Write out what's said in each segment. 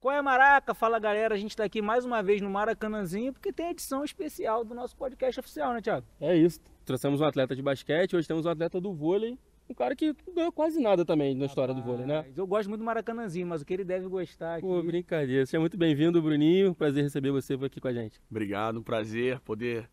Qual é, Maraca? Fala, galera, a gente tá aqui mais uma vez no Maracanãzinho, porque tem edição especial do nosso podcast oficial, né, Thiago? É isso. Trouxemos um atleta de basquete, hoje temos um atleta do vôlei, um cara que não ganhou quase nada também na história do vôlei, né? Eu gosto muito do Maracanãzinho, mas o que ele deve gostar aqui... Pô, brincadeira. Seja muito bem-vindo, Bruninho. Prazer receber você aqui com a gente. Obrigado, um prazer poder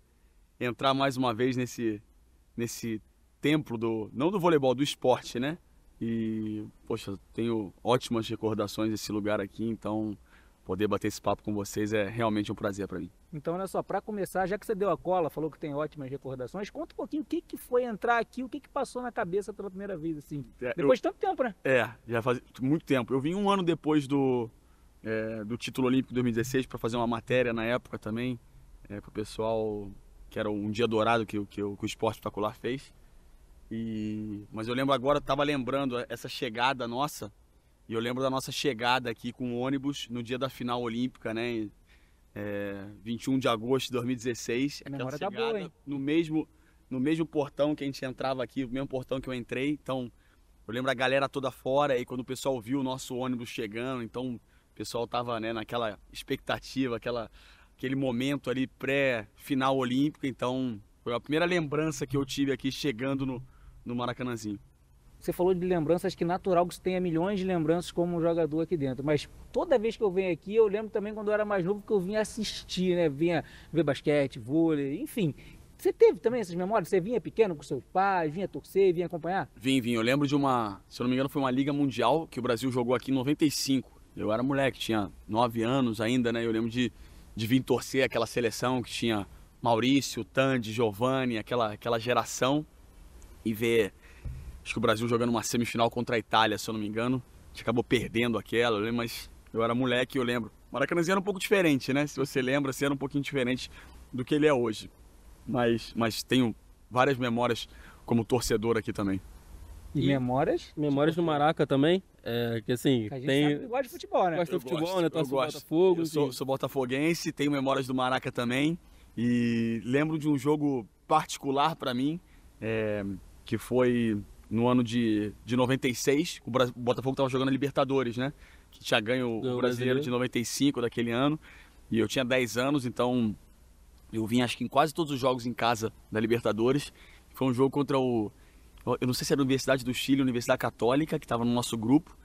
entrar mais uma vez nesse templo não do voleibol, do esporte, né? E, poxa, tenho ótimas recordações desse lugar aqui, então poder bater esse papo com vocês é realmente um prazer para mim. Então, olha só, para começar, já que você deu a cola, falou que tem ótimas recordações, conta um pouquinho o que foi entrar aqui, o que passou na cabeça pela primeira vez, assim, depois de tanto tempo, né? Já faz muito tempo. Eu vim um ano depois do título olímpico de 2016 para fazer uma matéria na época também, para o pessoal, que era um dia dourado que o Esporte Espetacular fez. Mas eu lembro agora, estava lembrando essa chegada nossa, e eu lembro da nossa chegada aqui com o ônibus no dia da final olímpica, né? 21 de agosto de 2016. A memória aquela tá chegada boa, hein? no mesmo portão que a gente entrava aqui, o mesmo portão que eu entrei. Então, eu lembro a galera toda fora, e quando o pessoal viu o nosso ônibus chegando, então o pessoal tava, né, naquela expectativa, aquele momento ali pré-final olímpica. Então, foi a primeira lembrança que eu tive aqui chegando no Maracanãzinho. Você falou de lembranças, que natural que você tenha milhões de lembranças como um jogador aqui dentro, mas toda vez que eu venho aqui, eu lembro também quando eu era mais novo que eu vinha assistir, né? Vinha ver basquete, vôlei, enfim. Você teve também essas memórias? Você vinha pequeno com seus pais, vinha torcer, vinha acompanhar? Vim. Eu lembro de se eu não me engano, foi uma Liga Mundial que o Brasil jogou aqui em 95. Eu era moleque, tinha 9 anos ainda, né? Eu lembro de vir torcer aquela seleção que tinha Maurício, Tandy, Giovani, aquela geração, e ver, acho que o Brasil jogando uma semifinal contra a Itália, se eu não me engano. A gente acabou perdendo aquela, eu lembro, mas eu era moleque e eu lembro. Maracanãzinho era um pouco diferente, né? Se você lembra, era um pouquinho diferente do que ele é hoje. Mas tenho várias memórias como torcedor aqui também. E memórias? Memórias do Maraca também, que assim, A gente tem... sabe que gosta de futebol, né? Gosta de futebol, né? Eu Torce gosto. Botafogo. Eu sou botafoguense, tenho memórias do Maraca também. E lembro de um jogo particular para mim, que foi no ano de 96. O Botafogo estava jogando a Libertadores, né? Que tinha ganho o Brasileiro de 95 daquele ano. E eu tinha 10 anos, então eu vim acho que em quase todos os jogos em casa da Libertadores. Foi um jogo contra eu não sei se era a Universidade do Chile, a Universidade Católica, que estava no nosso grupo.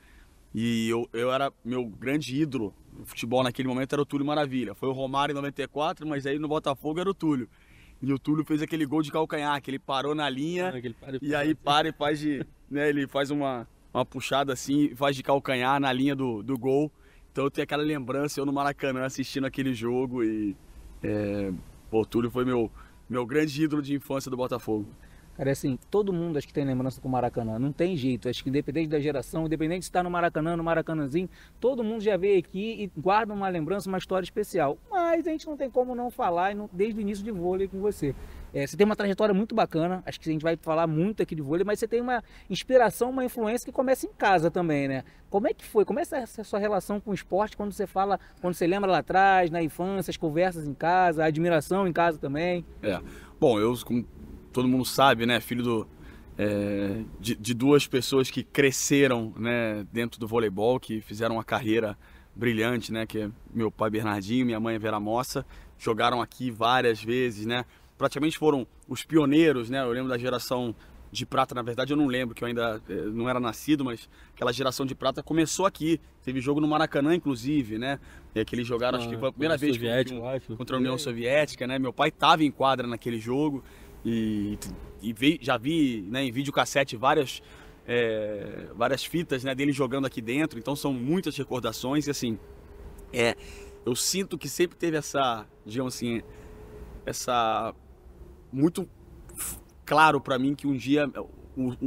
E eu era, meu grande ídolo no futebol naquele momento era o Túlio Maravilha. Foi o Romário em 94, mas aí no Botafogo era o Túlio. E o Túlio fez aquele gol de calcanhar, que ele parou na linha, e aí para e faz né, ele faz uma puxada assim, faz de calcanhar na linha do gol. Então eu tenho aquela lembrança, eu no Maracanã assistindo aquele jogo, e o Túlio foi meu grande ídolo de infância do Botafogo. Cara, assim, todo mundo acho que tem lembrança com o Maracanã, não tem jeito, acho que independente da geração, independente de estar no Maracanã, no Maracanãzinho, todo mundo já veio aqui e guarda uma lembrança, uma história especial. Mas a gente não tem como não falar desde o início de vôlei com você. Você tem uma trajetória muito bacana, acho que a gente vai falar muito aqui de vôlei, mas você tem uma inspiração, uma influência que começa em casa também, né? Como é que foi? Como é essa sua relação com o esporte quando você lembra lá atrás, na infância, as conversas em casa, a admiração em casa também? Bom, eu, como todo mundo sabe, né, filho de duas pessoas que cresceram, né, dentro do voleibol, que fizeram uma carreira brilhante, né, que é meu pai Bernardinho, minha mãe Vera Mossa, jogaram aqui várias vezes, né, praticamente foram os pioneiros, né. Eu lembro da geração de prata, na verdade eu não lembro, que eu ainda não era nascido, mas aquela geração de prata começou aqui, teve jogo no Maracanã inclusive, né, que eles jogaram, acho que foi a primeira vez contra a União Soviética, né, meu pai estava em quadra naquele jogo. E já vi, né, em videocassete várias fitas, né, dele jogando aqui dentro, então são muitas recordações. E assim, eu sinto que sempre teve digamos assim, muito claro para mim que um dia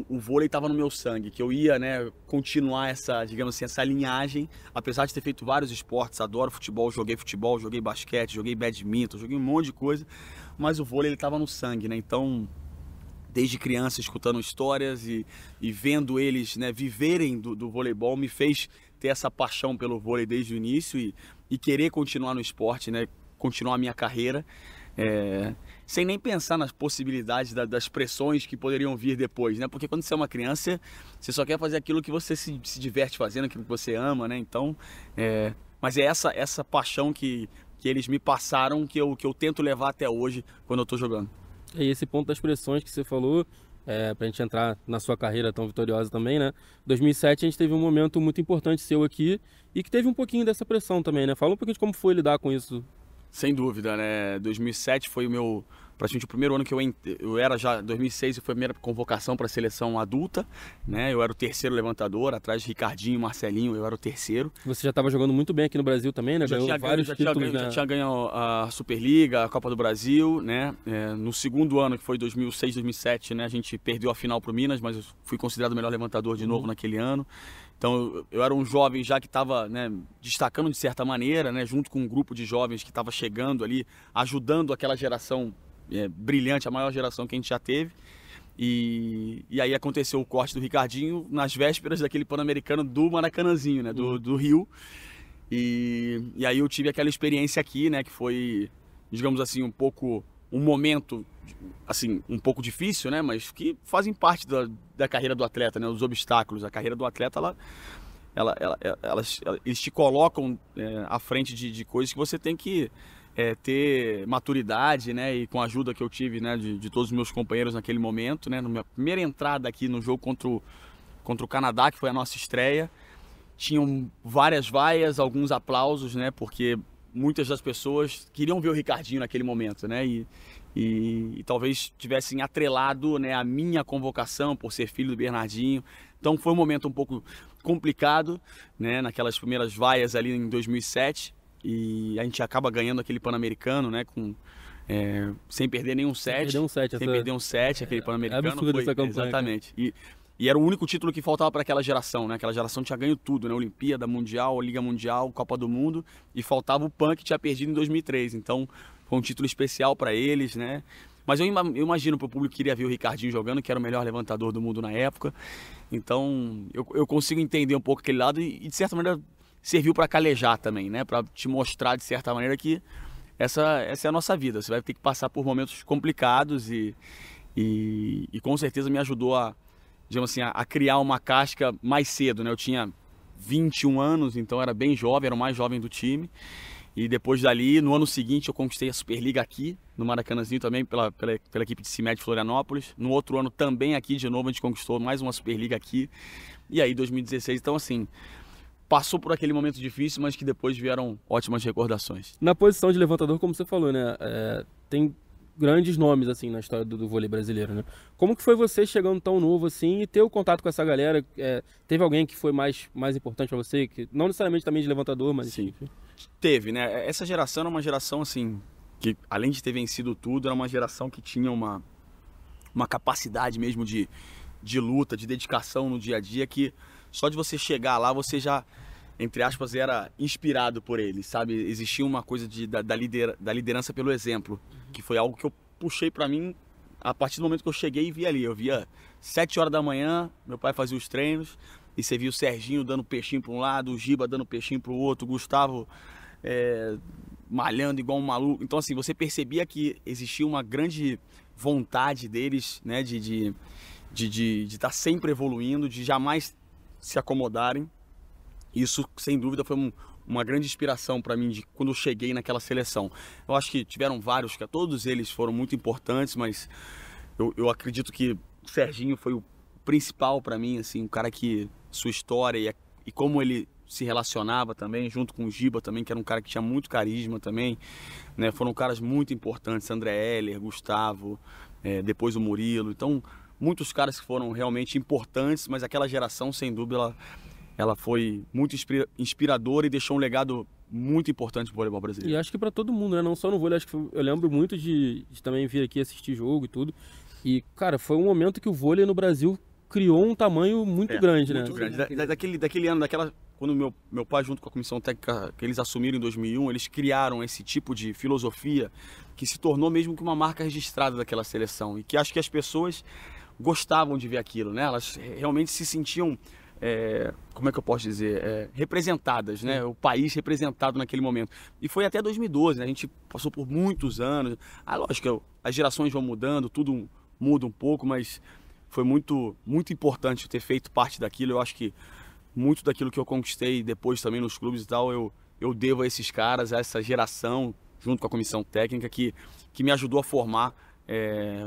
o vôlei estava no meu sangue, que eu ia, né, continuar digamos assim, essa linhagem, apesar de ter feito vários esportes. Adoro futebol, joguei basquete, joguei badminton, joguei um monte de coisa, mas o vôlei ele estava no sangue, né? Então, desde criança, escutando histórias e vendo eles, né, viverem do voleibol, me fez ter essa paixão pelo vôlei desde o início e querer continuar no esporte, né, continuar a minha carreira, sem nem pensar nas possibilidades das pressões que poderiam vir depois, né? Porque quando você é uma criança, você só quer fazer aquilo que você se diverte fazendo, aquilo que você ama, né? Então, Mas é essa paixão que eles me passaram que eu tento levar até hoje quando eu tô jogando. E esse ponto das pressões que você falou, pra gente entrar na sua carreira tão vitoriosa também, né? 2007 a gente teve um momento muito importante seu aqui e que teve um pouquinho dessa pressão também, né? Fala um pouquinho de como foi lidar com isso. Sem dúvida, né? 2007 foi praticamente o primeiro ano que eu era já, 2006 foi a primeira convocação para a seleção adulta, né? Eu era o terceiro levantador, atrás de Ricardinho e Marcelinho, eu era o terceiro. Você já estava jogando muito bem aqui no Brasil também, né? Já tinha ganho a Superliga, a Copa do Brasil, né? No segundo ano, que foi 2006, 2007, né? A gente perdeu a final para o Minas, mas eu fui considerado o melhor levantador de novo naquele ano. Então eu era um jovem já que estava, né, destacando de certa maneira, né, junto com um grupo de jovens que estava chegando ali, ajudando aquela geração brilhante, a maior geração que a gente já teve. E aí aconteceu o corte do Ricardinho nas vésperas daquele Pan-Americano do Maracanãzinho, né, do Rio. E aí eu tive aquela experiência aqui, né, que foi, digamos assim, um momento assim, um pouco difícil, né, mas que fazem parte da carreira do atleta, né, os obstáculos. A carreira do atleta, eles te colocam à frente de coisas que você tem que ter maturidade, né, e com a ajuda que eu tive, né, de todos os meus companheiros naquele momento, né, na minha primeira entrada aqui no jogo contra o Canadá, que foi a nossa estreia, tinham várias vaias, alguns aplausos, né, porque muitas das pessoas queriam ver o Ricardinho naquele momento, né, e talvez tivessem atrelado, né, a minha convocação por ser filho do Bernardinho. Então foi um momento um pouco complicado, né, naquelas primeiras vaias ali em 2007, e a gente acaba ganhando aquele Pan-Americano, né, sem perder nenhum set, perder um set, aquele Pan-Americano. Absurdo essa campanha. Exatamente. E era o único título que faltava para aquela geração, né? Aquela geração tinha ganho tudo, né? Olimpíada, Mundial, Liga Mundial, Copa do Mundo, e faltava o Pan, que tinha perdido em 2003. Então foi um título especial para eles, né? Mas eu imagino para o público que queria ver o Ricardinho jogando, que era o melhor levantador do mundo na época. Então eu consigo entender um pouco aquele lado e de certa maneira serviu para calejar também, né? Para te mostrar de certa maneira que essa é a nossa vida. Você vai ter que passar por momentos complicados e com certeza me ajudou digamos assim, a criar uma casca mais cedo, né? Eu tinha 21 anos, então era bem jovem, era o mais jovem do time. E depois dali, no ano seguinte, eu conquistei a Superliga aqui, no Maracanãzinho também, pela equipe de CIMED Florianópolis. No outro ano também aqui, de novo, a gente conquistou mais uma Superliga aqui. E aí, 2016, então assim, passou por aquele momento difícil, mas que depois vieram ótimas recordações. Na posição de levantador, como você falou, né? Tem grandes nomes assim na história do vôlei brasileiro, né? Como que foi você chegando tão novo assim e ter o contato com essa galera? Teve alguém que foi mais importante para você, que não necessariamente também de levantador, mas sim, enfim. Teve, né? Essa geração era uma geração assim que, além de ter vencido tudo, era uma geração que tinha uma capacidade mesmo de luta, de dedicação no dia a dia, que só de você chegar lá você já, entre aspas, era inspirado por eles, sabe? Existia uma coisa da liderança pelo exemplo, que foi algo que eu puxei pra mim a partir do momento que eu cheguei e vi ali. Eu via 7 horas da manhã, meu pai fazia os treinos, e você via o Serginho dando peixinho para um lado, o Giba dando peixinho para o outro, o Gustavo malhando igual um maluco. Então assim, você percebia que existia uma grande vontade deles, né, de estar sempre evoluindo, de jamais se acomodarem. Isso, sem dúvida, foi uma grande inspiração para mim quando eu cheguei naquela seleção. Eu acho que tiveram vários, que todos eles foram muito importantes, mas eu acredito que o Serginho foi o principal para mim, assim, um cara que sua história e como ele se relacionava também, junto com o Giba também, que era um cara que tinha muito carisma também, né? Foram caras muito importantes, André Heller, Gustavo, depois o Murilo. Então, muitos caras que foram realmente importantes, mas aquela geração, sem dúvida, ela foi muito inspiradora e deixou um legado muito importante pro voleibol brasileiro. E acho que para todo mundo, né? Não só no vôlei, acho que eu lembro muito de também vir aqui assistir jogo e tudo. E, cara, foi um momento que o vôlei no Brasil criou um tamanho muito grande, né? Muito grande. Daquele ano, quando meu pai, junto com a comissão técnica que eles assumiram em 2001, eles criaram esse tipo de filosofia que se tornou mesmo que uma marca registrada daquela seleção. E que acho que as pessoas gostavam de ver aquilo, né? Elas realmente se sentiam, como é que eu posso dizer, representadas, né? O país representado naquele momento. E foi até 2012, né? A gente passou por muitos anos. Lógico que as gerações vão mudando, tudo muda um pouco, mas foi muito, muito importante ter feito parte daquilo. Eu acho que muito daquilo que eu conquistei depois também nos clubes e tal, eu eu devo a esses caras, a essa geração, junto com a comissão técnica, que me ajudou a formar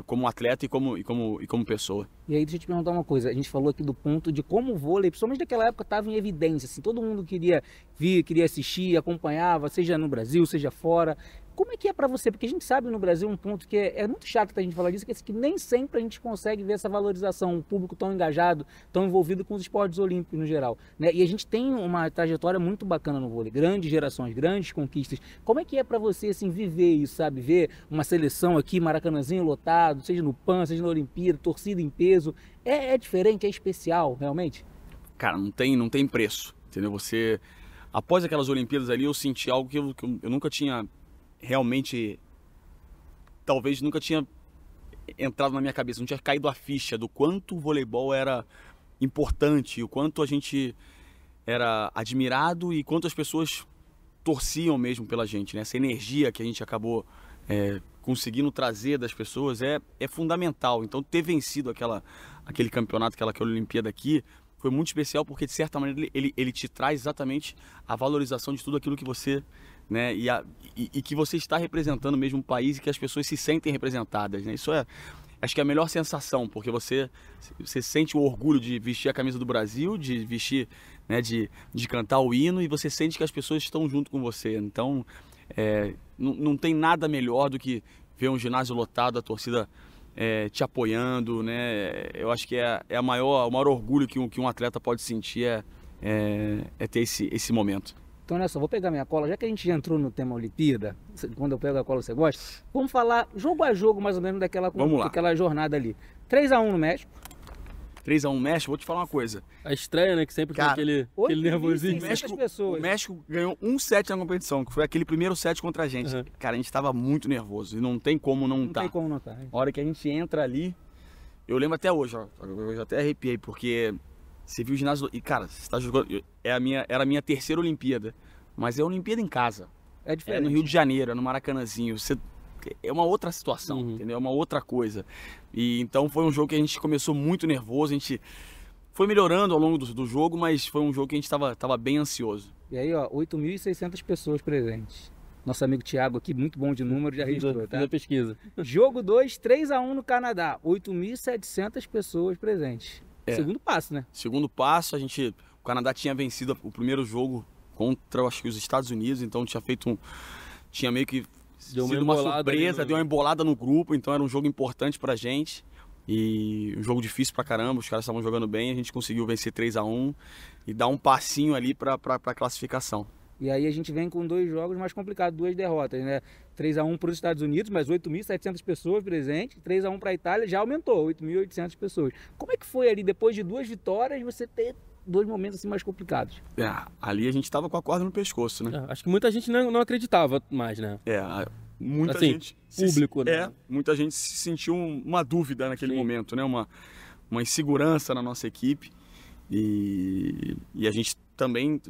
como atleta e como pessoa. E aí deixa eu te perguntar uma coisa, a gente falou aqui do ponto de como o vôlei, principalmente naquela época, estava em evidência, assim, todo mundo queria vir, queria assistir, acompanhava, seja no Brasil, seja fora. Como é que é para você? Porque a gente sabe no Brasil um ponto que é muito chato a gente falar disso, que é que nem sempre a gente consegue ver essa valorização, um público tão engajado, tão envolvido com os esportes olímpicos no geral, né? E a gente tem uma trajetória muito bacana no vôlei, grandes gerações, grandes conquistas. Como é que é para você, assim, viver isso, sabe? Ver uma seleção aqui, Maracanãzinho lotado, seja no PAN, seja na Olimpíada, torcida em peso. É diferente, é especial, realmente? Cara, não tem preço, entendeu? Após aquelas Olimpíadas ali, eu senti algo que eu nunca tinha realmente, talvez nunca tinha entrado na minha cabeça, não tinha caído a ficha do quanto o voleibol era importante, o quanto a gente era admirado e quanto as pessoas torciam mesmo pela gente, né? Essa energia que a gente acabou conseguindo trazer das pessoas é fundamental. Então ter vencido aquele campeonato, aquela Olimpíada aqui, foi muito especial porque de certa maneira ele te traz exatamente a valorização de tudo aquilo que você, né, e que você está representando mesmo um país e que as pessoas se sentem representadas, né? Isso acho que é a melhor sensação, porque você sente o orgulho de vestir a camisa do Brasil, de vestir, né, de cantar o hino, e você sente que as pessoas estão junto com você. Então não tem nada melhor do que ver um ginásio lotado, a torcida te apoiando, né? Eu acho que o maior orgulho que um atleta pode sentir é ter esse momento. Então, olha só, vou pegar minha cola, já que a gente já entrou no tema Olimpíada, quando eu pego a cola você gosta, vamos falar jogo a jogo mais ou menos daquela jornada ali. 3-1 no México. 3-1 México, vou te falar uma coisa. A estreia, né, que sempre tem aquele nervosinho. O México ganhou um set na competição, que foi aquele primeiro set contra a gente. Uhum. Cara, a gente tava muito nervoso e não tem como não tá. Não tem como não tá. A hora que a gente entra ali, eu lembro até hoje, ó, eu já até arrepiei, porque você viu o ginásio... E, cara, você tá jogando... Era a minha terceira Olimpíada, mas é a Olimpíada em casa. É diferente. É no Rio de Janeiro, é no Maracanãzinho. É uma outra situação, entendeu? É uma outra coisa. E então foi um jogo que a gente começou muito nervoso, a gente foi melhorando ao longo do jogo, mas foi um jogo que a gente tava bem ansioso. E aí, ó, 8.600 pessoas presentes. Nosso amigo Thiago aqui, muito bom de número, já registrou, tá? Fiz a pesquisa. Jogo 2, 3-1 no Canadá. 8.700 pessoas presentes. Segundo passo, né? Segundo passo, o Canadá tinha vencido o primeiro jogo contra, acho que os Estados Unidos, então tinha meio que sido uma surpresa, deu uma embolada no grupo, então era um jogo importante pra gente. E um jogo difícil pra caramba, os caras estavam jogando bem, a gente conseguiu vencer 3-1 e dar um passinho ali pra classificação. E aí a gente vem com 2 jogos mais complicados, 2 derrotas, né? 3-1 para os Estados Unidos, mas 8.700 pessoas presentes. 3-1 para a Itália, já aumentou, 8.800 pessoas. Como é que foi ali, depois de 2 vitórias, você ter 2 momentos assim mais complicados? Ali a gente tava com a corda no pescoço, né? Acho que muita gente não acreditava mais, né? Muita assim, gente... Público, né? Muita gente se sentiu uma dúvida naquele momento, né? Uma insegurança na nossa equipe. E a gente também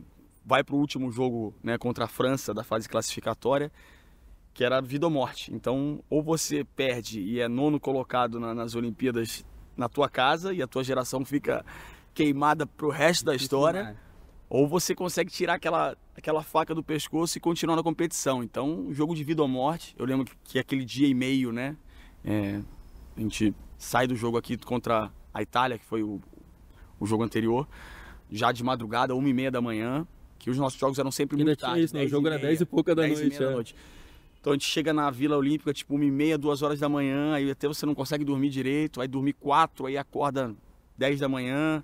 vai para o último jogo, né, contra a França da fase classificatória, que era vida ou morte. Então, ou você perde e é 9º colocado nas Olimpíadas na tua casa e a tua geração fica queimada pro resto da história, ou você consegue tirar aquela faca do pescoço e continuar na competição. Então, jogo de vida ou morte. Eu lembro que aquele dia e meio, né, a gente sai do jogo aqui contra a Itália, que foi o jogo anterior, já de madrugada, 1h30 da manhã, que os nossos jogos eram sempre muito tarde. Isso, né? O jogo era 10 e pouca da noite. Então a gente chega na Vila Olímpica tipo 1h30, 2 horas da manhã, aí até você não consegue dormir direito, aí dormir 4, aí acorda 10 da manhã,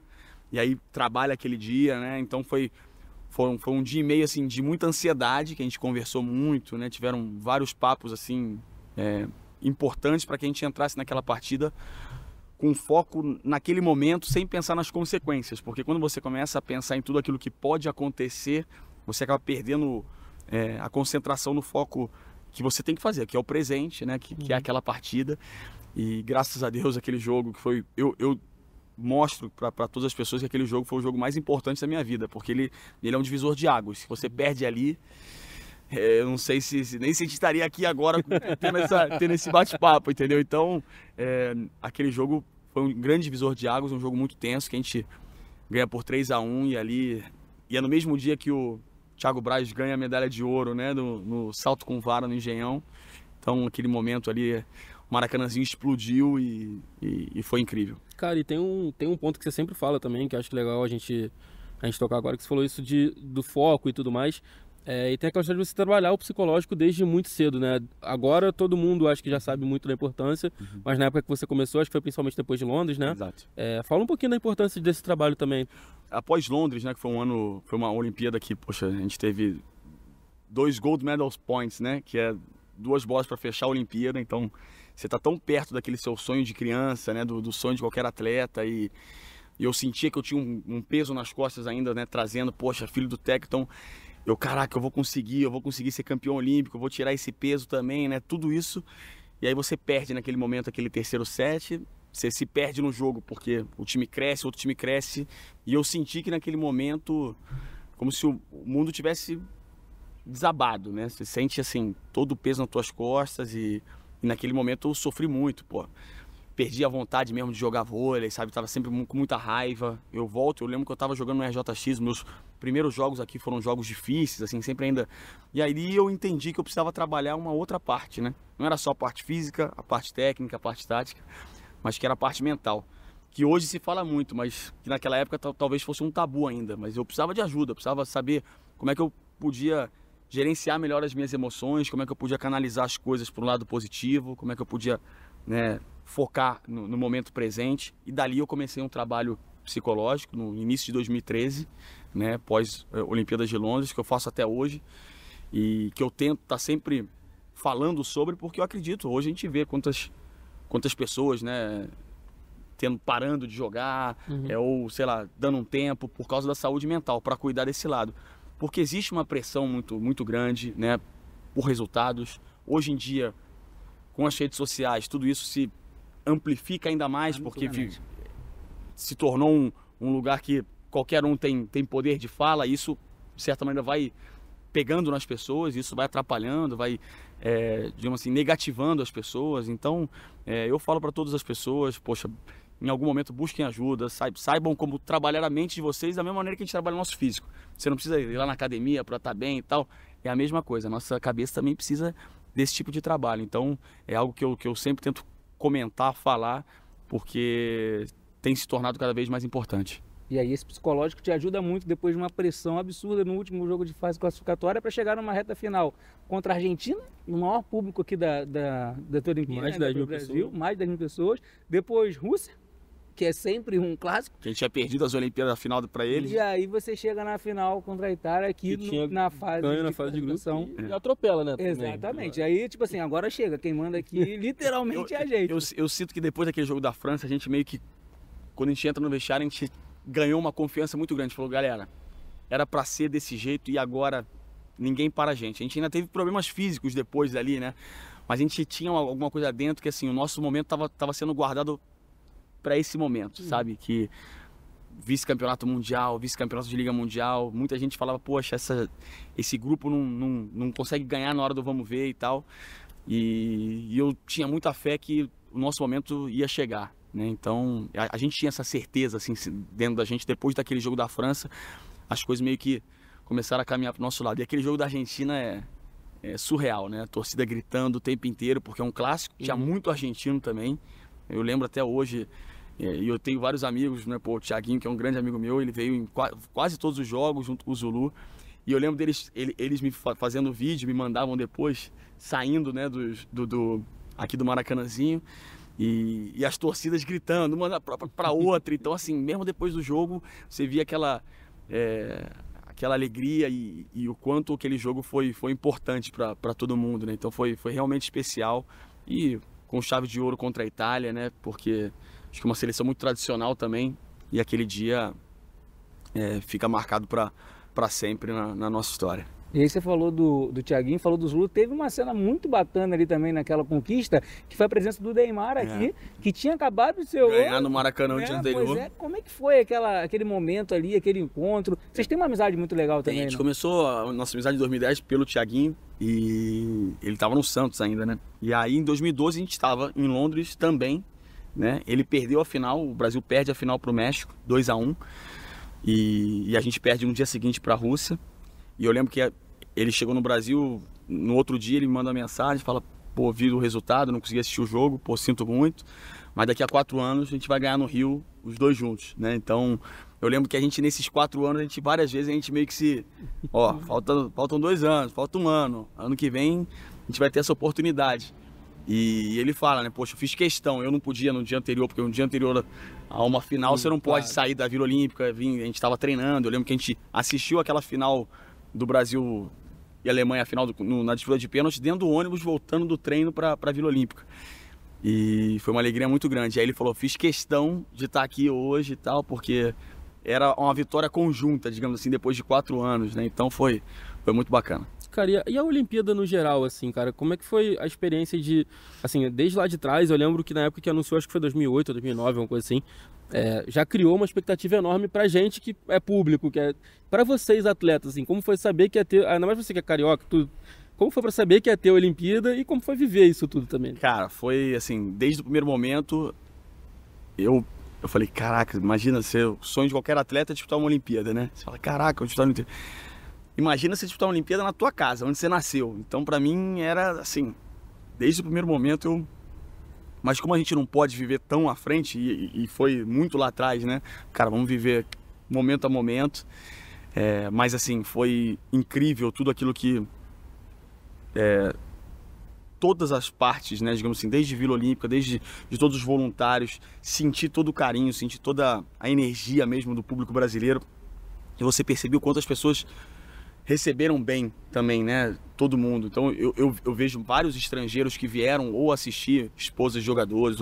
e aí trabalha aquele dia, né? Então foi um dia e meio assim, de muita ansiedade, que a gente conversou muito, né? Tiveram vários papos assim, importantes para que a gente entrasse naquela partida com foco naquele momento, sem pensar nas consequências, porque quando você começa a pensar em tudo aquilo que pode acontecer, você acaba perdendo a concentração no foco que você tem que fazer, que é o presente, né? Que é aquela partida. E graças a Deus aquele jogo que foi... Eu mostro para todas as pessoas que aquele jogo foi o jogo mais importante da minha vida, porque ele é um divisor de águas. Se você perde ali, eu não sei nem se a gente estaria aqui agora tendo esse bate-papo, entendeu? Então, aquele jogo foi um grande divisor de águas, um jogo muito tenso, que a gente ganha por 3-1 e ali... E é no mesmo dia que o Thiago Braz ganha a medalha de ouro, né, no salto com vara no Engenhão. Então, aquele momento ali, o Maracanãzinho explodiu e foi incrível. Cara, e tem um ponto que você sempre fala também, que eu acho legal a gente tocar agora, que você falou isso do foco e tudo mais. E tem aquela história de você trabalhar o psicológico desde muito cedo, né? Agora todo mundo acho que já sabe muito da importância, mas na época que você começou, acho que foi principalmente depois de Londres, né? Exato. Fala um pouquinho da importância desse trabalho também. Após Londres, né, que foi uma Olimpíada que, poxa, a gente teve 2 gold medal points, né, que é 2 bolas para fechar a Olimpíada. Então você tá tão perto daquele seu sonho de criança, né, do sonho de qualquer atleta, e eu sentia que eu tinha um peso nas costas ainda, né, trazendo, poxa, filho do técnico. Então caraca, eu vou conseguir ser campeão olímpico, eu vou tirar esse peso também, né, tudo isso. E aí você perde naquele momento aquele terceiro set, você se perde no jogo, porque o time cresce, outro time cresce, e eu senti que naquele momento, como se o mundo tivesse desabado, né? Você sente, assim, todo o peso nas tuas costas, e naquele momento eu sofri muito, pô. Perdi a vontade mesmo de jogar vôlei, sabe? Tava sempre com muita raiva. Eu lembro que eu tava jogando no RJX, meus primeiros jogos aqui foram jogos difíceis, assim, sempre ainda... E aí eu entendi que eu precisava trabalhar uma outra parte, né? Não era só a parte física, a parte técnica, a parte tática, mas que era a parte mental. Que hoje se fala muito, mas que naquela época talvez fosse um tabu ainda. Mas eu precisava de ajuda, eu precisava saber como é que eu podia gerenciar melhor as minhas emoções, como é que eu podia canalizar as coisas para um lado positivo, como é que eu podia, né, focar no momento presente. E dali eu comecei um trabalho psicológico no início de 2013, né, pós Olimpíadas de Londres, que eu faço até hoje e que eu tento estar sempre falando sobre, porque eu acredito, hoje a gente vê quantas pessoas, né, parando de jogar, ou sei lá, dando um tempo por causa da saúde mental, para cuidar desse lado. Porque existe uma pressão muito, muito grande, né, por resultados. Hoje em dia, com as redes sociais, tudo isso se amplifica ainda mais, porque se tornou um lugar que qualquer um tem poder de fala, e isso, de certa maneira, vai pegando nas pessoas, isso vai atrapalhando, vai, digamos assim, negativando as pessoas. Então, eu falo para todas as pessoas, poxa, em algum momento busquem ajuda, saibam como trabalhar a mente de vocês da mesma maneira que a gente trabalha o nosso físico. Você não precisa ir lá na academia para estar bem e tal, é a mesma coisa, a nossa cabeça também precisa desse tipo de trabalho. Então, é algo que eu sempre tento comentar, falar, porque tem se tornado cada vez mais importante. E aí esse psicológico te ajuda muito depois de uma pressão absurda no último jogo de fase classificatória para chegar numa reta final contra a Argentina, no maior público aqui da tua Olimpíada, mais de 10 mil Brasil, pessoas. mais de 10 mil pessoas. Depois Rússia, que é sempre um clássico. Que a gente tinha perdido as Olimpíadas final para eles. E aí você chega na final contra a Itália aqui na fase de grupo e atropela, né? Exatamente. Também. Aí, tipo assim, agora chega. Quem manda aqui literalmente é a gente. Eu sinto que depois daquele jogo da França, a gente meio que, quando a gente entra no vestiário, a gente ganhou uma confiança muito grande. Falou, galera, era para ser desse jeito e agora ninguém para a gente. A gente ainda teve problemas físicos depois dali, né? Mas a gente tinha alguma coisa dentro que, assim, o nosso momento tava sendo guardado para esse momento, sabe? Que vice-campeonato mundial, vice-campeonato de Liga Mundial, muita gente falava, poxa, esse grupo não consegue ganhar na hora do vamos ver e tal. E eu tinha muita fé que o nosso momento ia chegar, né? Então, a gente tinha essa certeza, assim, dentro da gente. Depois daquele jogo da França, as coisas meio que começaram a caminhar pro nosso lado. E aquele jogo da Argentina é surreal, né? A torcida gritando o tempo inteiro, porque é um clássico. Tinha muito argentino também. Eu lembro até hoje, e eu tenho vários amigos, né? Pô, o Thiaguinho, que é um grande amigo meu, ele veio em quase todos os jogos junto com o Zulu. E eu lembro deles, eles me fazendo vídeo, me mandavam depois, saindo, né, aqui do Maracanãzinho, e as torcidas gritando, uma para outra. Então, assim, mesmo depois do jogo, você via aquela alegria e o quanto aquele jogo foi importante para todo mundo, né? Então foi realmente especial, e com chave de ouro contra a Itália, né? Porque acho que é uma seleção muito tradicional também, e aquele dia fica marcado para sempre na nossa história. E aí você falou do Thiaguinho, falou do Zulu, teve uma cena muito bacana ali também naquela conquista, que foi a presença do Neymar aqui, que tinha acabado de ser ganhar no Maracanã o dia anterior. Pois é, como é que foi aquele momento ali, aquele encontro? Vocês têm uma amizade muito legal também, A gente não? começou a nossa amizade em 2010 pelo Thiaguinho, e ele estava no Santos ainda, né? E aí em 2012 a gente estava em Londres também, né? Ele perdeu a final, o Brasil perde a final para o México, 2-1, e a gente perde no dia seguinte para a Rússia. E eu lembro que ele chegou no Brasil, no outro dia ele me manda uma mensagem, fala, pô, vi o resultado, não consegui assistir o jogo, pô, sinto muito, mas daqui a 4 anos a gente vai ganhar no Rio os dois juntos, né? Então, eu lembro que a gente, nesses 4 anos, várias vezes a gente meio que faltam 2 anos, falta 1 ano, ano que vem a gente vai ter essa oportunidade. E ele fala, né, poxa, eu fiz questão, eu não podia no dia anterior, porque no dia anterior a uma final você não pode sair da Vila Olímpica, a gente estava treinando, eu lembro que a gente assistiu aquela final do Brasil e Alemanha, a final na disputa de pênaltis, dentro do ônibus, voltando do treino para a Vila Olímpica. E foi uma alegria muito grande. Aí ele falou, fiz questão de estar aqui hoje e tal, porque era uma vitória conjunta, digamos assim, depois de 4 anos, né? Então foi muito bacana. Cara, e a Olimpíada no geral, assim, cara, como é que foi a experiência de, assim, desde lá de trás, eu lembro que na época que anunciou, acho que foi 2008 ou 2009, alguma coisa assim, já criou uma expectativa enorme pra gente que é público, pra vocês atletas, assim, como foi saber que ia ter, ainda mais você que é carioca, tudo, como foi pra saber que ia ter a Olimpíada e como foi viver isso tudo também? Cara, foi assim, desde o primeiro momento, eu falei, caraca, imagina ser o sonho de qualquer atleta disputar uma Olimpíada, né? Você fala, caraca, eu disputar uma Olimpíada. Imagina você disputar uma Olimpíada na tua casa, onde você nasceu. Então, pra mim, era assim, desde o primeiro momento, Mas como a gente não pode viver tão à frente, e foi muito lá atrás, né? Cara, vamos viver momento a momento. Mas, assim, foi incrível tudo aquilo que... todas as partes, né, digamos assim, desde Vila Olímpica, desde de todos os voluntários, sentir todo o carinho, sentir toda a energia mesmo do público brasileiro. E você percebeu quantas pessoas receberam bem também, né, todo mundo. Então eu vejo vários estrangeiros que vieram ou assistir, esposas de jogadores,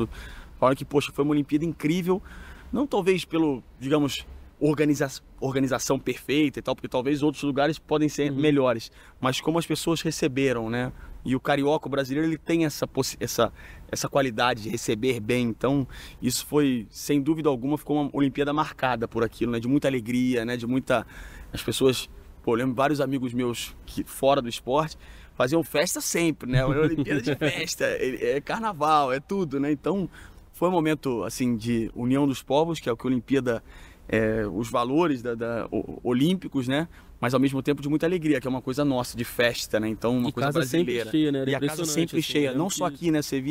falam que, poxa, foi uma Olimpíada incrível, não talvez pelo, digamos, organização perfeita e tal, porque talvez outros lugares podem ser melhores, mas como as pessoas receberam, né? E o carioca, o brasileiro, ele tem essa qualidade de receber bem. Então, isso foi, sem dúvida alguma, ficou uma Olimpíada marcada por aquilo, né? De muita alegria, né? De muita... As pessoas... Pô, eu lembro vários amigos meus que, fora do esporte, faziam festa sempre, né? Uma Olimpíada de festa, é carnaval, é tudo, né? Então, foi um momento, assim, de união dos povos, que é o que a Olimpíada... os valores olímpicos, né? Mas ao mesmo tempo de muita alegria, que é uma coisa nossa, de festa, né? Então, uma coisa brasileira. Cheia, né? E a casa sempre cheia, não só aqui, né? Você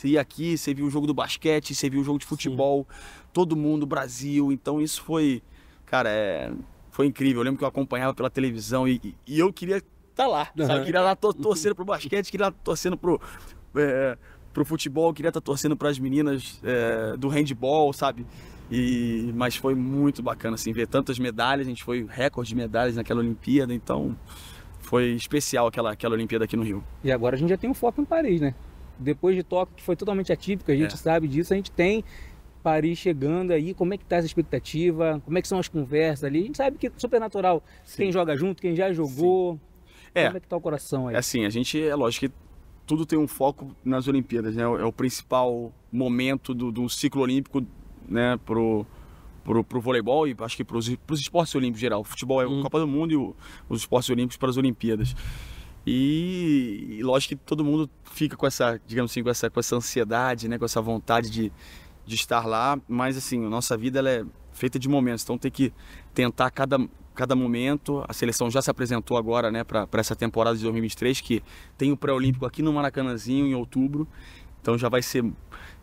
ia aqui, você viu o jogo do basquete, você viu o jogo de futebol, todo mundo, Brasil. Então isso foi, cara, foi incrível. Eu lembro que eu acompanhava pela televisão e eu queria estar lá, sabe? Eu queria estar torcendo pro basquete, queria estar torcendo pro futebol, queria estar torcendo para as meninas do handball, sabe? Mas foi muito bacana, assim, ver tantas medalhas. A gente foi recorde de medalhas naquela Olimpíada, então foi especial aquela Olimpíada aqui no Rio. E agora a gente já tem um foco em Paris, né? Depois de Tóquio, que foi totalmente atípico, a gente sabe disso, a gente tem Paris chegando aí. Como é que tá essa expectativa? Como é que são as conversas ali? A gente sabe que é super natural, quem joga junto, quem já jogou. Como é que tá o coração aí? Assim, a gente, é lógico que tudo tem um foco nas Olimpíadas, né? É o principal momento do ciclo olímpico, né, pro voleibol e acho que pros esportes olímpicos em geral. O futebol é a Copa do Mundo e os esportes olímpicos para as Olimpíadas. E lógico que todo mundo fica com essa, digamos assim, com essa ansiedade, né, com essa vontade de estar lá, mas assim, a nossa vida ela é feita de momentos, então tem que tentar cada momento. A seleção já se apresentou agora, né, para essa temporada de 2023, que tem o pré-olímpico aqui no Maracanãzinho em outubro. Então já vai ser,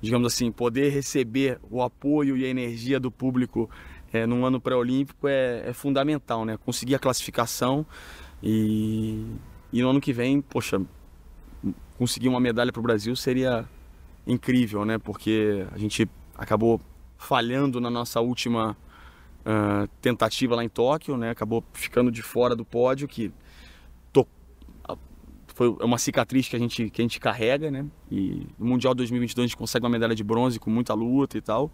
digamos assim, poder receber o apoio e a energia do público num ano pré-olímpico é fundamental, né? Conseguir a classificação e no ano que vem, poxa, conseguir uma medalha para o Brasil seria incrível, né? Porque a gente acabou falhando na nossa última tentativa lá em Tóquio, né? Acabou ficando de fora do pódio, que foi uma cicatriz que a gente carrega, né? E no Mundial 2022 a gente consegue uma medalha de bronze com muita luta e tal.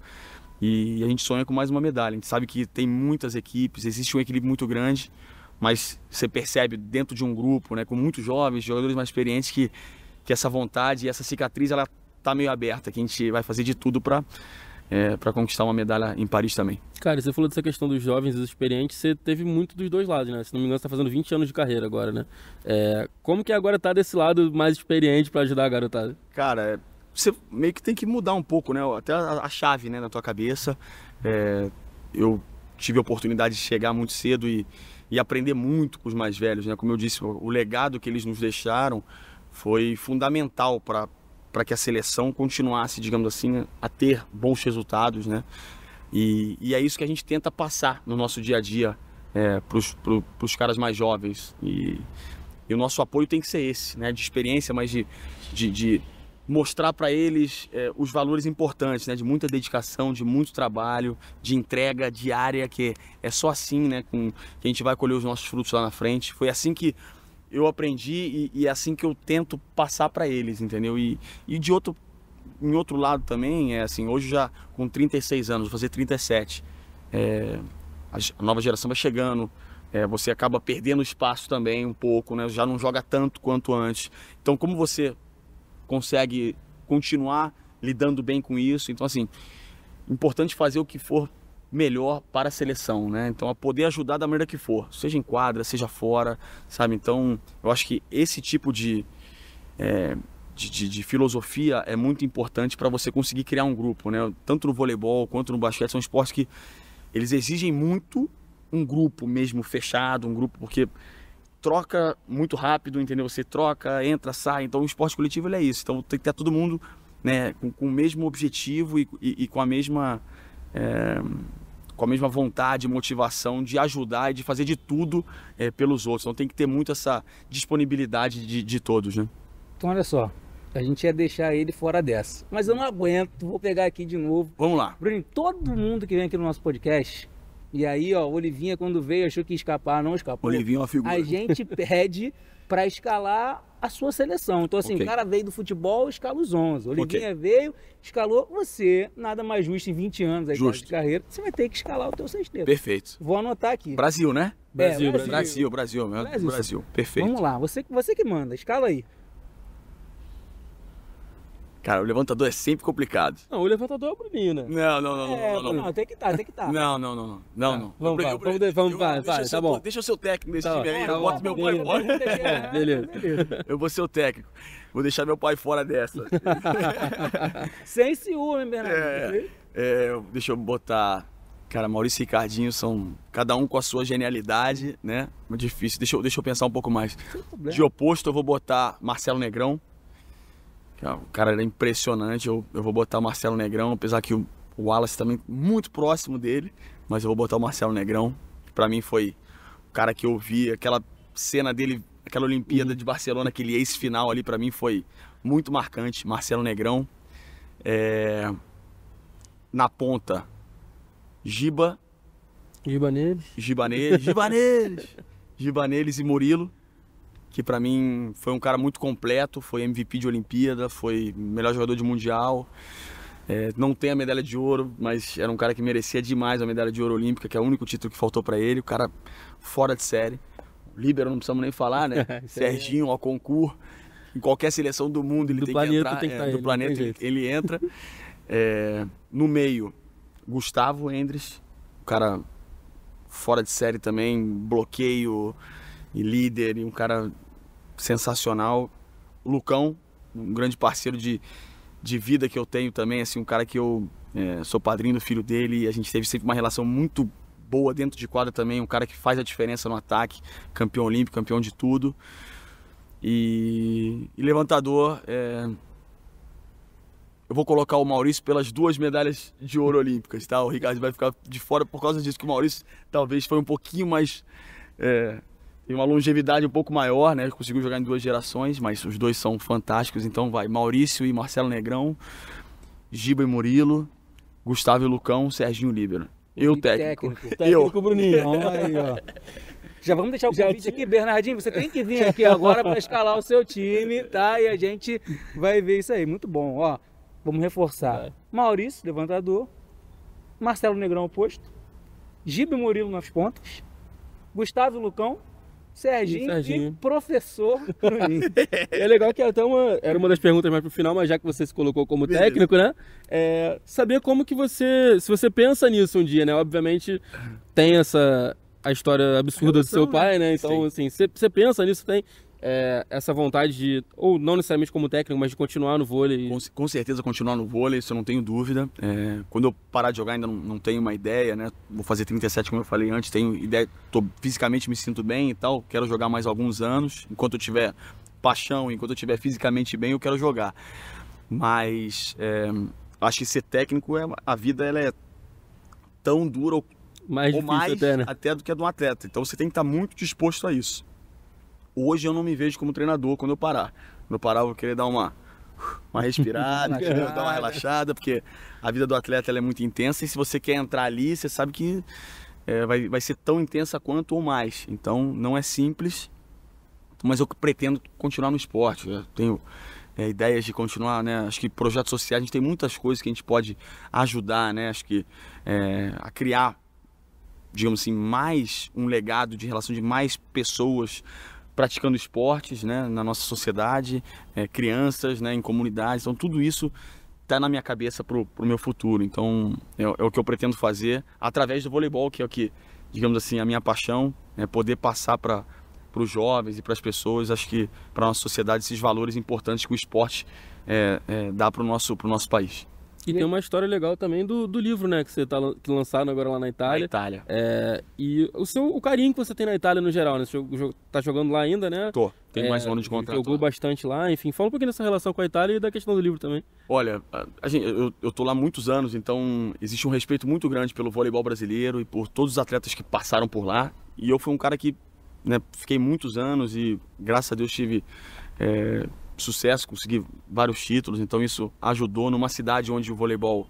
E a gente sonha com mais uma medalha. A gente sabe que tem muitas equipes, existe um equilíbrio muito grande, mas você percebe dentro de um grupo, né, com muitos jovens, jogadores mais experientes, que essa vontade e essa cicatriz, ela tá meio aberta, que a gente vai fazer de tudo para conquistar uma medalha em Paris também. Cara, você falou dessa questão dos jovens e dos experientes, você teve muito dos dois lados, né? Se não me engano, você tá fazendo 20 anos de carreira agora, né? Como que agora tá desse lado mais experiente para ajudar a garotada? Cara, você meio que tem que mudar um pouco, né? Até a chave, né, na tua cabeça. Eu tive a oportunidade de chegar muito cedo e e aprender muito com os mais velhos, né? Como eu disse, o legado que eles nos deixaram foi fundamental para que a seleção continuasse, digamos assim, a ter bons resultados, né? E é isso que a gente tenta passar no nosso dia a dia para os caras mais jovens. E o nosso apoio tem que ser esse, né? De experiência, mas de mostrar para eles os valores importantes, né? De muita dedicação, de muito trabalho, de entrega diária, que é só assim, né? Que a gente vai colher os nossos frutos lá na frente. Foi assim que eu aprendi e é assim que eu tento passar para eles, entendeu? E em outro lado também, assim, hoje já com 36 anos, vou fazer 37, a nova geração vai chegando, você acaba perdendo espaço também um pouco, né? Já não joga tanto quanto antes. Então, como você consegue continuar lidando bem com isso? Então, assim, importante fazer o que for melhor para a seleção, né? Então, a poder ajudar da maneira que for, seja em quadra, seja fora, sabe? Então, eu acho que esse tipo de filosofia é muito importante para você conseguir criar um grupo, né? Tanto no voleibol quanto no basquete, são esportes que eles exigem muito um grupo mesmo fechado, um grupo, porque troca muito rápido, entendeu? Você troca, entra, sai. Então o esporte coletivo ele é isso. Então tem que ter todo mundo, né, com o mesmo objetivo e com a mesma vontade, motivação de ajudar e de fazer de tudo pelos outros. Então tem que ter muito essa disponibilidade de todos, né? Então olha só, a gente ia deixar ele fora dessa. Mas eu não aguento, vou pegar aqui de novo. Vamos lá. Bruno, todo mundo que vem aqui no nosso podcast, e aí, ó, Olivinha quando veio achou que ia escapar, não escapou. Olivinha é uma figura. A gente pede para escalar a sua seleção. Então assim, Okay. O cara veio do futebol, escala os 11. Olivinha veio, escalou você, nada mais justo em 20 anos aí de carreira, você vai ter que escalar o teu sexteto. Perfeito. Vou anotar aqui. Brasil, né? Brasil. Brasil. Perfeito. Vamos lá, você que manda, escala aí. Cara, o levantador é sempre complicado. Não, o levantador é o Bruninho, né? Não, tem que estar. Não. Vamos, vai, tá bom. Deixa eu ser o técnico desse time aí, tá eu boto meu pai fora. Beleza. Eu vou ser o técnico. Vou deixar meu pai fora dessa. Sem ciúme, Bernardo. Deixa eu botar... Cara, Maurício e Ricardinho são cada um com a sua genialidade, né? Muito difícil. Deixa eu pensar um pouco mais. De oposto, eu vou botar Marcelo Negrão. O cara era impressionante, eu vou botar o Marcelo Negrão, apesar que o Wallace também muito próximo dele, mas eu vou botar o Marcelo Negrão, que pra mim foi o cara que eu vi, aquela cena dele, aquela Olimpíada de Barcelona, aquele ace final ali, pra mim foi muito marcante, Marcelo Negrão. Na ponta, Gibaneles e Murilo, que pra mim foi um cara muito completo, foi MVP de Olimpíada, foi melhor jogador de Mundial, não tem a medalha de ouro, mas era um cara que merecia demais a medalha de ouro olímpica, que é o único título que faltou pra ele, o cara fora de série. O líbero não precisamos nem falar, né? Serginho, ao concurso, em qualquer seleção do mundo ele tem que entrar, do planeta ele entra. No meio, Gustavo Endres, o cara fora de série também, bloqueio e líder, e um cara sensacional. O Lucão, um grande parceiro de vida que eu tenho também, assim, um cara que eu sou padrinho do filho dele, e a gente teve sempre uma relação muito boa dentro de quadra também, um cara que faz a diferença no ataque, campeão olímpico, campeão de tudo. E levantador, eu vou colocar o Maurício pelas 2 medalhas de ouro olímpicas, tá? O Ricardo vai ficar de fora por causa disso, que o Maurício talvez foi um pouquinho mais... tem uma longevidade um pouco maior, né? Conseguiu jogar em 2 gerações, mas os dois são fantásticos. Então vai Maurício e Marcelo Negrão, Giba e Murilo, Gustavo e Lucão, Serginho Líbero. Eu técnico. Técnico Bruninho. Aí, ó. Já vamos deixar o convite aqui, Bernardinho, você tem que vir aqui agora para escalar o seu time, tá? E a gente vai ver isso aí, muito bom, ó. Vamos reforçar. Maurício, levantador, Marcelo Negrão oposto, Giba e Murilo nas pontas, Gustavo e Lucão, Serginho e professor Bruninho. É legal que até era uma das perguntas mais pro final, mas já que você se colocou como técnico, né? Saber como que se você pensa nisso um dia, né? Obviamente tem a história absurda do seu pai, né? Então, assim, você pensa nisso, essa vontade de, ou não necessariamente como técnico, mas de continuar no vôlei? Com certeza continuar no vôlei, isso eu não tenho dúvida. Quando eu parar de jogar ainda não tenho uma ideia, né? Vou fazer 37, como eu falei antes, tenho ideia, fisicamente me sinto bem e tal, quero jogar mais alguns anos. Enquanto eu tiver paixão, enquanto eu estiver fisicamente bem, eu quero jogar. Mas acho que ser técnico, a vida ela é tão dura ou mais difícil até do que a de um atleta. Então você tem que estar muito disposto a isso. Hoje eu não me vejo como treinador quando eu parar. Quando eu parar eu vou querer dar uma respirada, dar uma relaxada, porque a vida do atleta ela é muito intensa e se você quer entrar ali, você sabe que vai ser tão intensa quanto ou mais. Então não é simples, mas eu pretendo continuar no esporte. Eu tenho ideias de continuar, né? Acho que projetos sociais, a gente tem muitas coisas que a gente pode ajudar, né? Acho que a criar, digamos assim, mais um legado de relação de mais pessoas praticando esportes, né, na nossa sociedade, crianças, né, em comunidades. Então tudo isso está na minha cabeça pro meu futuro. Então é o que eu pretendo fazer através do voleibol, que é o que, digamos assim, a minha paixão, poder passar para os jovens e para as pessoas, acho que para a nossa sociedade, esses valores importantes que o esporte dá para o nosso país. E tem uma história legal também do livro, né, que você que lançaram agora lá na Itália. Na Itália. E o carinho que você tem na Itália no geral, né? Você tá jogando lá ainda, né? Tem mais um ano de contrato. Jogou bastante lá, enfim. Fala um pouquinho dessa relação com a Itália e da questão do livro também. Olha, eu tô lá há muitos anos, então existe um respeito muito grande pelo voleibol brasileiro e por todos os atletas que passaram por lá. E eu fui um cara que, né, fiquei muitos anos e graças a Deus tive sucesso, consegui vários títulos, então isso ajudou numa cidade onde o voleibol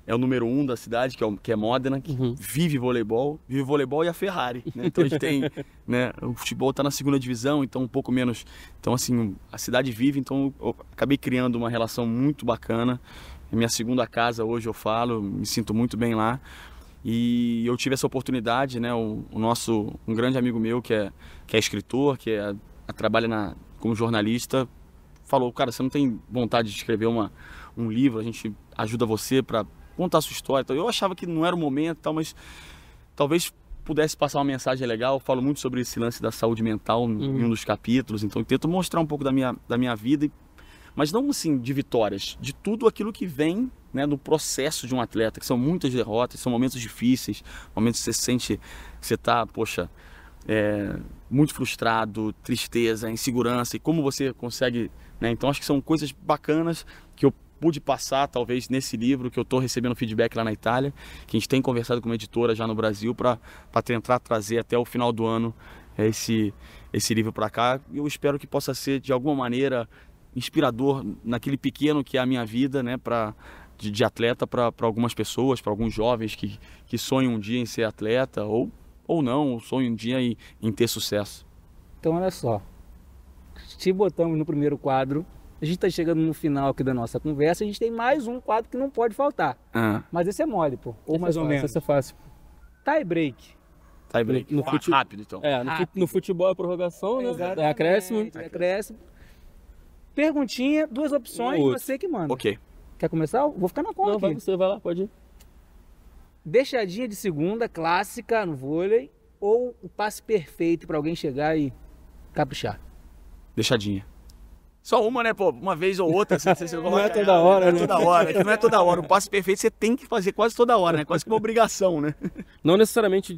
é o número 1 da cidade, que é Modena, que vive voleibol e a Ferrari, né? Então a gente tem, né, o futebol está na 2ª divisão, então um pouco menos, então assim, a cidade vive, então eu acabei criando uma relação muito bacana, é minha segunda casa hoje, eu falo, me sinto muito bem lá, e eu tive essa oportunidade, né, um grande amigo meu que é escritor, que trabalha como jornalista, falou, cara, você não tem vontade de escrever um livro, a gente ajuda você para contar a sua história. Então, eu achava que não era o momento, tal, mas talvez pudesse passar uma mensagem legal. Eu falo muito sobre esse lance da saúde mental em um dos capítulos, então eu tento mostrar um pouco da minha vida, mas não assim de vitórias, de tudo aquilo que vem, né, do processo de um atleta, que são muitas derrotas, são momentos difíceis, momentos que você sente que você está, poxa, muito frustrado, tristeza, insegurança, e como você consegue, né? Então acho que são coisas bacanas que eu pude passar talvez nesse livro, que eu estou recebendo feedback lá na Itália, que a gente tem conversado com uma editora já no Brasil para tentar trazer até o final do ano esse livro para cá. E eu espero que possa ser de alguma maneira inspirador naquele pequeno que é a minha vida, né, de atleta para algumas pessoas, para alguns jovens que sonham um dia em ser atleta ou não, sonham um dia em ter sucesso. Então olha só, te botamos no primeiro quadro, a gente está chegando no final aqui da nossa conversa, a gente tem mais um quadro que não pode faltar. Mas esse é mole, pô, ou mais ou menos. Esse é fácil. Tie break. Tie break, rápido então. No futebol é prorrogação, né? É acréscimo. Perguntinha, 2 opções, você que manda. Ok. Quer começar? Vou ficar na conta aqui. Você vai lá, pode ir. Deixadinha de segunda, clássica no vôlei, ou o passe perfeito para alguém chegar e caprichar? Deixadinha. Só uma, né, pô? Uma vez ou outra. Não é toda hora, né? Não é toda hora. O passe perfeito você tem que fazer quase toda hora, né? Quase que uma obrigação, né? Não necessariamente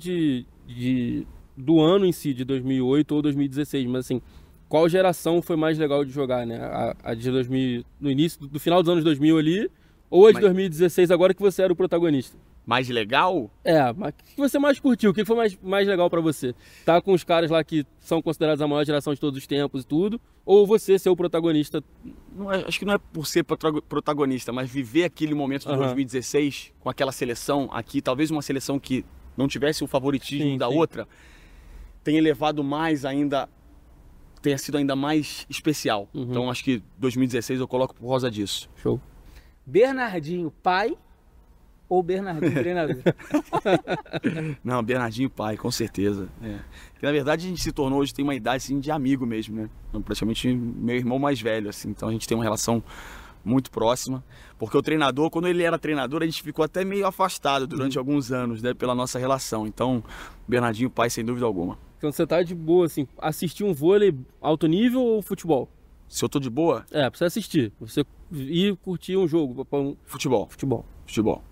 do ano em si, de 2008 ou 2016, mas assim, qual geração foi mais legal de jogar, né? A de 2000, no início, do final dos anos 2000 ali, ou a de 2016, agora que você era o protagonista? Mais legal? Mas o que você mais curtiu? O que foi mais legal pra você? Tá com os caras lá que são considerados a maior geração de todos os tempos e tudo? Ou você ser o protagonista? Não, acho que não é por ser protagonista, mas viver aquele momento de 2016 com aquela seleção aqui, talvez uma seleção que não tivesse o favoritismo da outra, tenha elevado mais ainda, tenha sido ainda mais especial. Então acho que 2016 eu coloco por causa disso. Show. Bernardinho, pai ou Bernardinho, treinador? Não, Bernardinho pai, com certeza. Porque, na verdade a gente se tornou, hoje tem uma idade assim, de amigo mesmo, né? Praticamente meu irmão mais velho, assim. Então a gente tem uma relação muito próxima, porque o treinador, quando ele era treinador, a gente ficou até meio afastado durante alguns anos, né, pela nossa relação. Então, Bernardinho pai, sem dúvida alguma. Então você tá de boa, assim, assistir um vôlei alto nível ou futebol? Se eu tô de boa? Pra você assistir, você ir curtir um jogo. Futebol. Futebol.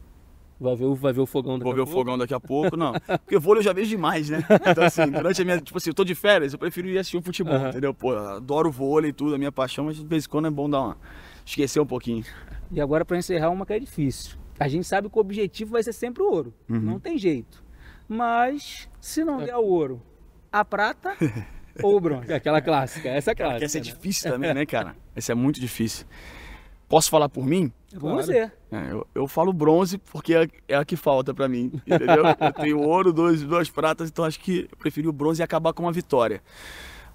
Vai ver o fogão daqui a pouco? Vou ver o fogão daqui a pouco, não. Porque vôlei eu já vejo demais, né? Então, assim, durante a minha... Tipo assim, eu tô de férias, eu prefiro ir assistir um futebol, entendeu? Pô, eu adoro vôlei e tudo, a minha paixão, mas de vez em quando é bom dar uma... esquecer um pouquinho. E agora, para encerrar, uma que é difícil. A gente sabe que o objetivo vai ser sempre o ouro. Não tem jeito. Mas, se não der o ouro, a prata ou o bronze? Aquela clássica, essa é clássica. Essa é difícil também, né, cara? Essa é muito difícil. Posso falar por mim? Com você. Eu falo bronze porque é a que falta pra mim, entendeu? Eu tenho ouro, duas pratas, então acho que eu preferi o bronze e acabar com uma vitória.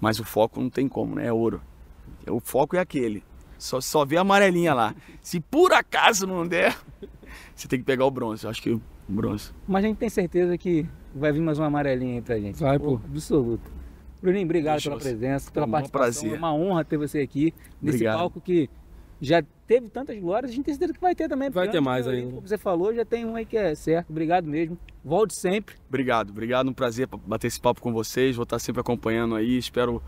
Mas o foco não tem como, né? É ouro. O foco é aquele. Só vê a amarelinha lá. Se por acaso não der, você tem que pegar o bronze. Eu acho que o bronze. Mas a gente tem certeza que vai vir mais uma amarelinha aí pra gente. Vai, pô. Absoluto. Bruninho, obrigado pela presença, pela participação. Prazer. É uma honra ter você aqui nesse Obrigado. palco que já teve tantas glórias, a gente tem certeza que vai ter também. Vai ter mais ainda. Como você falou, já tem um aí que é certo. Obrigado mesmo. Volte sempre. Obrigado. Um prazer bater esse papo com vocês. Vou estar sempre acompanhando aí. Espero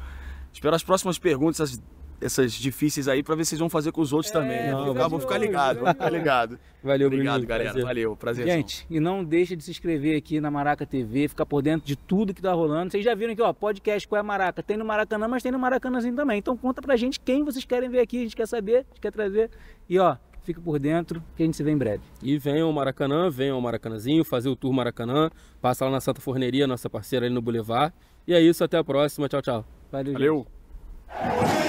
as próximas perguntas, essas difíceis aí, para ver se vocês vão fazer com os outros também. Vou ficar ligado. Valeu, Obrigado, Bruninho. galera. Prazer. Valeu, prazer. Gente, e não deixa de se inscrever aqui na Maraca TV, ficar por dentro de tudo que tá rolando. Vocês já viram aqui, ó, podcast Qual é a Maraca? Tem no Maracanã, mas tem no Maracanãzinho também. Então conta pra gente quem vocês querem ver aqui, a gente quer saber, a gente quer trazer. E ó, fica por dentro que a gente se vê em breve. E venham ao Maracanã, venham ao Maracanãzinho, fazer o tour Maracanã, passa lá na Santa Forneria, nossa parceira ali no Boulevard. E é isso, até a próxima. Tchau, tchau. Valeu. Valeu. Gente.